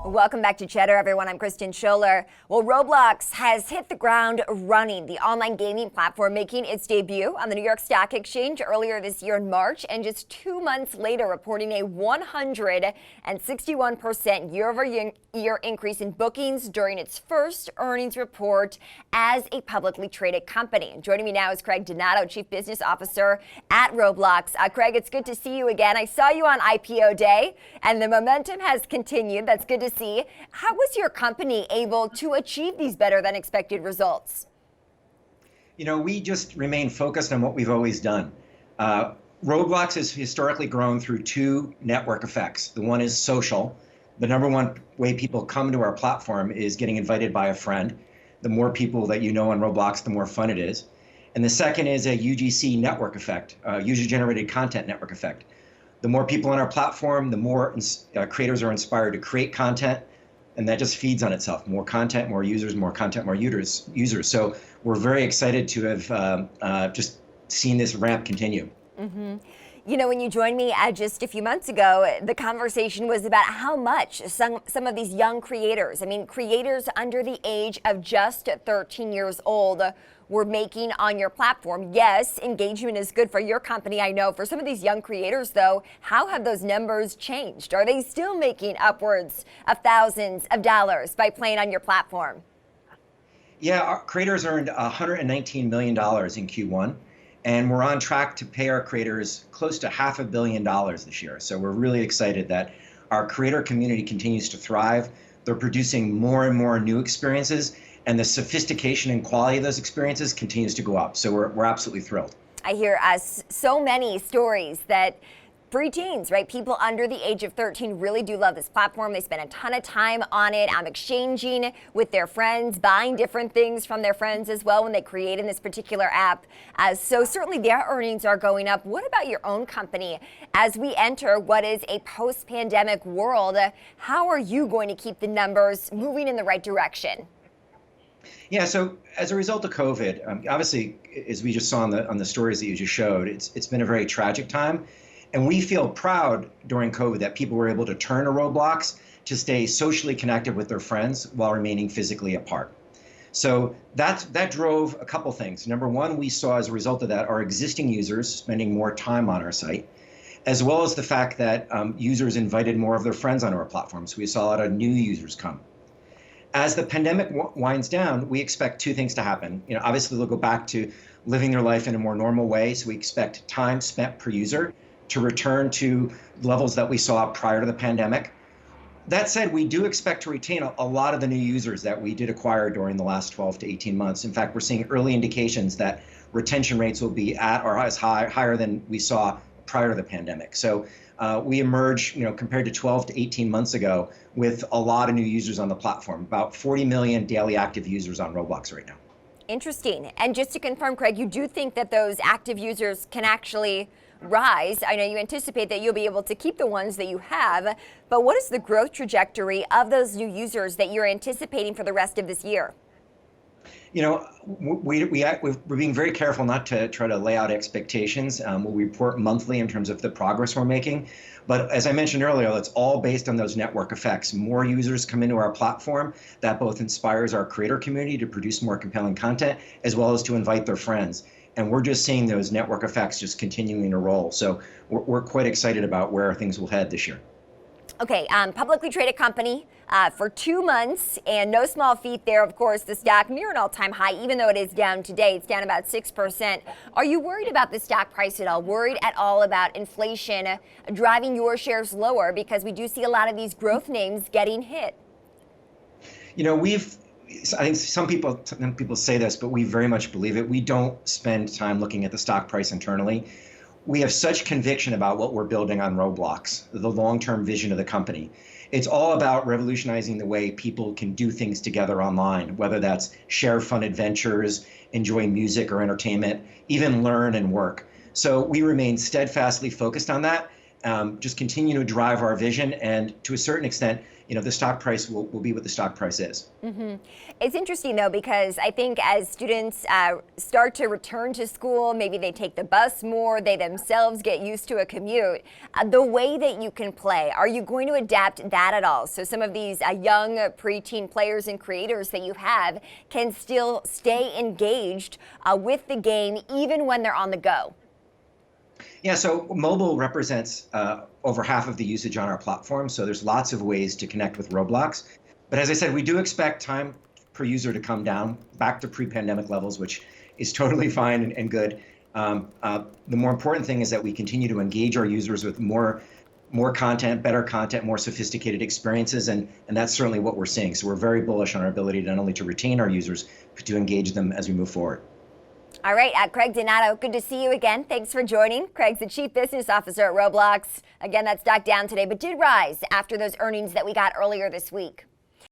Welcome back to Cheddar, everyone. I'm Kristen Scholler. Well, Roblox has hit the ground running, the online gaming platform making its debut on the New York Stock Exchange earlier this year in March, and just 2 months later reporting a 161% year-over-year increase in bookings during its first earnings report as a publicly traded company. And joining me now is Craig Donato, Chief Business Officer at Roblox. Craig, it's good to see you again. I saw you on IPO day, and the momentum has continued. That's good to see. How was your company able to achieve these better than expected results? You know, we just remain focused on what we've always done. Roblox has historically grown through two network effects. The one is social. The number one way people come to our platform is getting invited by a friend. The more people that you know on Roblox, the more fun it is. And the second is a UGC network effect, user-generated content network effect. The more people on our platform, the more creators are inspired to create content, and that just feeds on itself. More content, more users, more content, more users. So we're very excited to have just seen this ramp continue. Mm-hmm. You know, when you joined me just a few months ago, the conversation was about how much some of these young creators, creators under the age of just 13 years old, were making on your platform. Yes, engagement is good for your company, I know. For some of these young creators, though, how have those numbers changed? Are they still making upwards of thousands of dollars by playing on your platform? Yeah, our creators earned $119 million in Q1. And we're on track to pay our creators close to $500 million this year. So we're really excited that our creator community continues to thrive. They're producing more and more new experiences, and the sophistication and quality of those experiences continues to go up. So we're absolutely thrilled. I hear so many stories that preteens, right? People under the age of 13 really do love this platform. They spend a ton of time on it. Exchanging with their friends, buying different things from their friends as well when they create in this particular app. So certainly their earnings are going up. What about your own company? As we enter what is a post-pandemic world, how are you going to keep the numbers moving in the right direction? Yeah, so as a result of COVID, obviously, as we just saw on the stories that you just showed, it's been a very tragic time. And we feel proud during COVID that people were able to turn to Roblox to stay socially connected with their friends while remaining physically apart. So that drove a couple things. Number one, we saw as a result of that our existing users spending more time on our site, as well as the fact that users invited more of their friends onto our platform. So we saw a lot of new users come. As the pandemic winds down, we expect two things to happen. You know, obviously they'll go back to living their life in a more normal way. So we expect time spent per user to return to levels that we saw prior to the pandemic. That said, we do expect to retain a lot of the new users that we did acquire during the last 12 to 18 months. In fact, we're seeing early indications that retention rates will be at or as higher than we saw prior to the pandemic. So we emerge, compared to 12 to 18 months ago, with a lot of new users on the platform, about 40 million daily active users on Roblox right now. Interesting. And just to confirm, Craig, you do think that those active users can actually rise. I know you anticipate that you'll be able to keep the ones that you have, but what is the growth trajectory of those new users that you're anticipating for the rest of this year? You know, we're being very careful not to try to lay out expectations. We'll report monthly in terms of the progress we're making. But as I mentioned earlier, it's all based on those network effects. More users come into our platform. That both inspires our creator community to produce more compelling content, as well as to invite their friends. And we're just seeing those network effects just continuing to roll. So we're quite excited about where things will head this year. Okay, publicly traded company for 2 months, and no small feat there. Of course, the stock near an all-time high, even though it is down today. It's down about 6%. Are you worried about the stock price at all? Worried at all about inflation driving your shares lower? Because we do see a lot of these growth names getting hit. You know, I think some people say this, but we very much believe it. We don't spend time looking at the stock price internally. We have such conviction about what we're building on Roblox, the long-term vision of the company. It's all about revolutionizing the way people can do things together online, whether that's share fun adventures, enjoy music or entertainment, even learn and work. So we remain steadfastly focused on that. just continue to drive our vision. And to a certain extent, the stock price will be what the stock price is. It's interesting, though, because I think as students start to return to school, maybe they take the bus more, they themselves get used to a commute, the way that you can play, are you going to adapt that at all? So some of these young preteen players and creators that you have can still stay engaged with the game even when they're on the go. Yeah, so mobile represents over half of the usage on our platform. So there's lots of ways to connect with Roblox. But as I said, we do expect time per user to come down back to pre-pandemic levels, which is totally fine and good. The more important thing is that we continue to engage our users with more content, better content, more sophisticated experiences, and that's certainly what we're seeing. So we're very bullish on our ability not only to retain our users, but to engage them as we move forward. All right, Craig Donato, good to see you again. Thanks for joining. Craig's the Chief Business Officer at Roblox. Again, that stock down today, but did rise after those earnings that we got earlier this week.